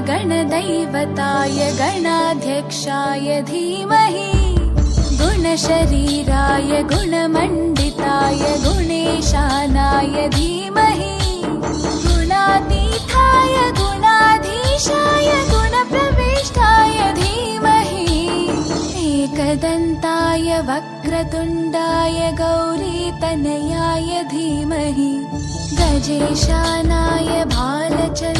गणदैवताय गणाध्यक्षाय धीमहि गुणशरीराय गुणमण्डिताय गुणेशानाय धीमहि गुणातीताय गुणाधीशाय गुणप्रविष्टाय धीमहि एकदन्ताय वक्रतुण्डाय गौरीतनयाय धीमहि गजेशानाय भालचन्द्राय